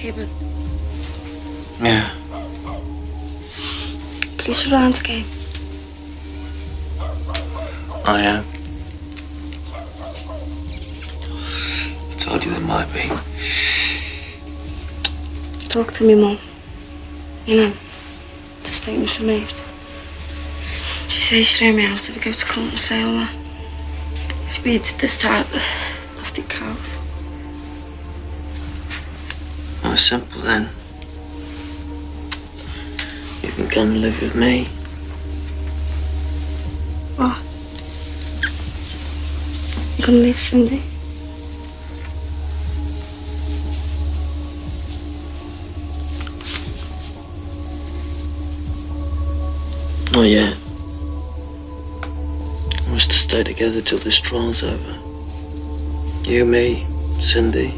David? Yeah. Police are around again. I am. I told you there might be. Talk to me, Mum. You know, the statement I made. She says she threw me out if I go to court and say all that. She beats this type of plastic cow. Oh, it's simple then. You can come and live with me. What? You gonna leave Cindy? Not yet. I was to stay together till this trial's over. You, me, Cindy.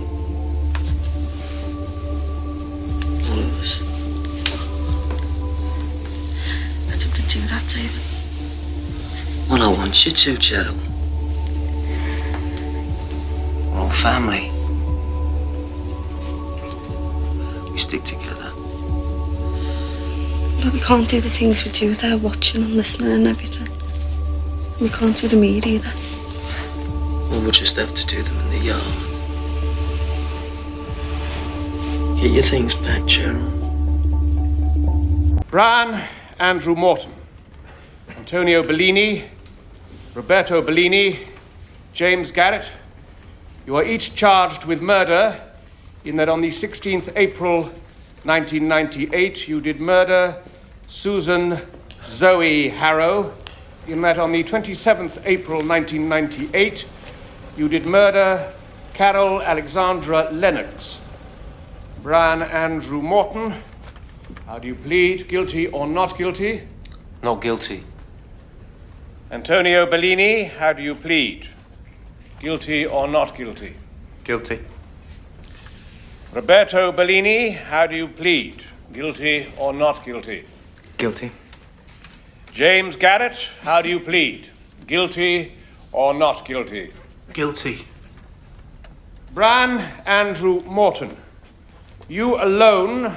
All of us. I don't want to do that, David. Well, I want you to, Gerald. We're all family. We stick together. But we can't do the things we do without watching and listening and everything. And we can't do them here either. Well, we'll just have to do them in the yard. Get your things back, Gerald. Brian Andrew Morton, Antonio Bellini, Roberto Bellini, James Garrett, you are each charged with murder in that on the 16th April 1998 you did murder Susan Zoe Harrow, in that on the 27th April 1998 you did murder Carol Alexandra Lennox. Brian Andrew Morton, how do you plead, guilty or not guilty? Not guilty. Antonio Bellini, how do you plead? Guilty or not guilty? Guilty. Roberto Bellini, how do you plead? Guilty or not guilty? Guilty. James Garrett, how do you plead? Guilty or not guilty? Guilty. Brian Andrew Morton, you alone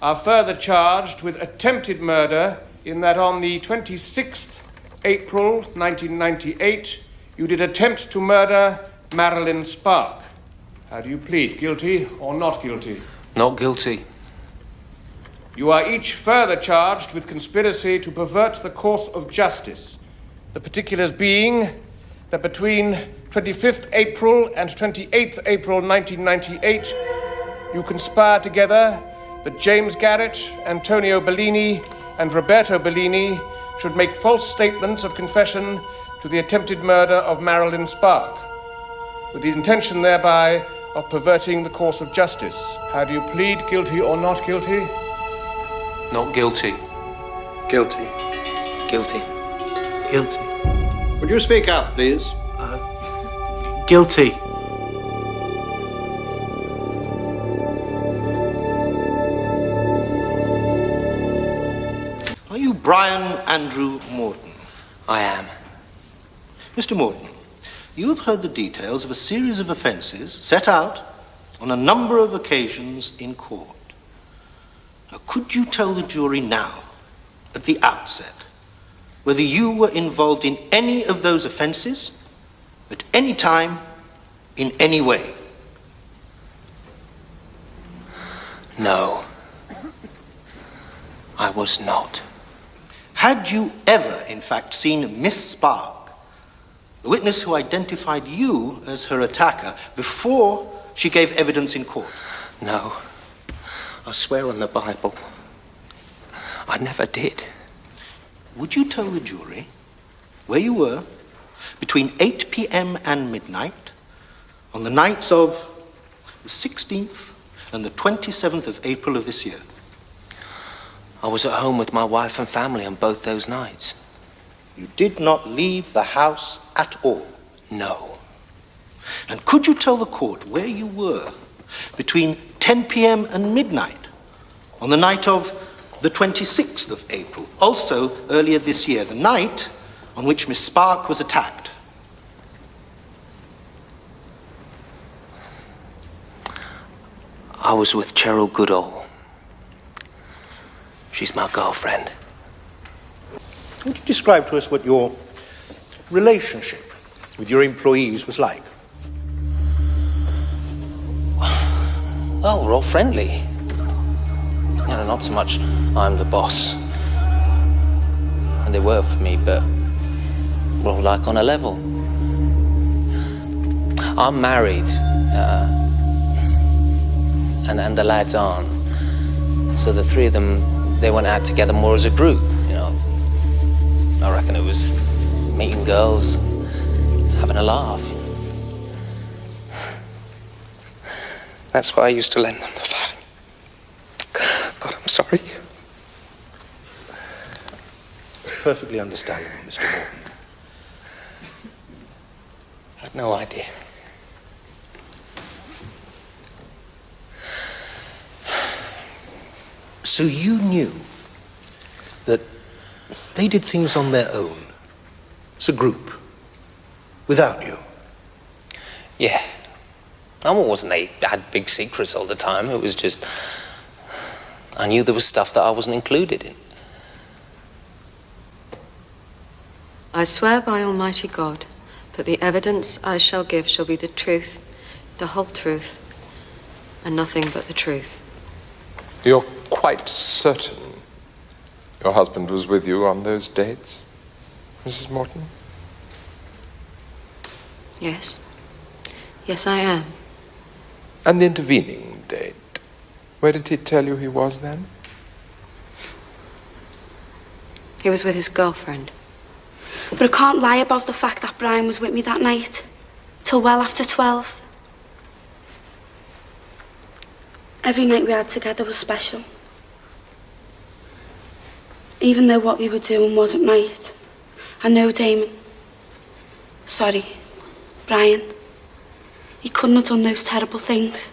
are further charged with attempted murder in that on the 26th April 1998 you did attempt to murder Marilyn Spark. How do you plead, guilty or not guilty? Not guilty. You are each further charged with conspiracy to pervert the course of justice, the particulars being that between 25th April and 28th April 1998, you conspired together that James Garrett, Antonio Bellini, and Roberto Bellini should make false statements of confession to the attempted murder of Marilyn Spark, with the intention thereby of perverting the course of justice. How do you plead, guilty or not guilty? Not guilty. Guilty. Guilty. Guilty. Would you speak up, please? Guilty. Are you Brian Andrew Morton? I am. Mr. Morton, you have heard the details of a series of offences set out on a number of occasions in court. Now, could you tell the jury now, at the outset, whether you were involved in any of those offences, at any time, in any way? No. I was not. Had you ever, in fact, seen Miss Spark, the witness who identified you as her attacker, before she gave evidence in court? No. I swear on the Bible. I never did. Would you tell the jury where you were between 8 p.m. and midnight on the nights of the 16th and the 27th of April of this year? I was at home with my wife and family on both those nights. You did not leave the house at all? No. And could you tell the court where you were between 10 p.m. and midnight on the night of the 26th of April, also earlier this year, the night on which Miss Spark was attacked? I was with Cheryl Goodall. She's my girlfriend. Would you describe to us what your relationship with your employees was like? Well, we're all friendly. You know, not so much I'm the boss. And they were for me, but we're all like on a level. I'm married, and the lads aren't. So the three of them, they went out together more as a group, you know. I reckon it was meeting girls, having a laugh. That's why I used to lend them the phone. God, I'm sorry. It's perfectly understandable, Mr. Morton. I had no idea. So you knew that they did things on their own, as a group, without you? Yeah. I wasn't they had big secrets all the time. It was just, I knew there was stuff that I wasn't included in. I swear by Almighty God that the evidence I shall give shall be the truth, the whole truth, and nothing but the truth. You're quite certain your husband was with you on those dates, Mrs. Morton? Yes. Yes, I am. And the intervening date, where did he tell you he was then? He was with his girlfriend. But I can't lie about the fact that Brian was with me that night, till well after 12. Every night we had together was special. Even though what we were doing wasn't right. I know, Damon. Sorry, Brian. He couldn't have done those terrible things.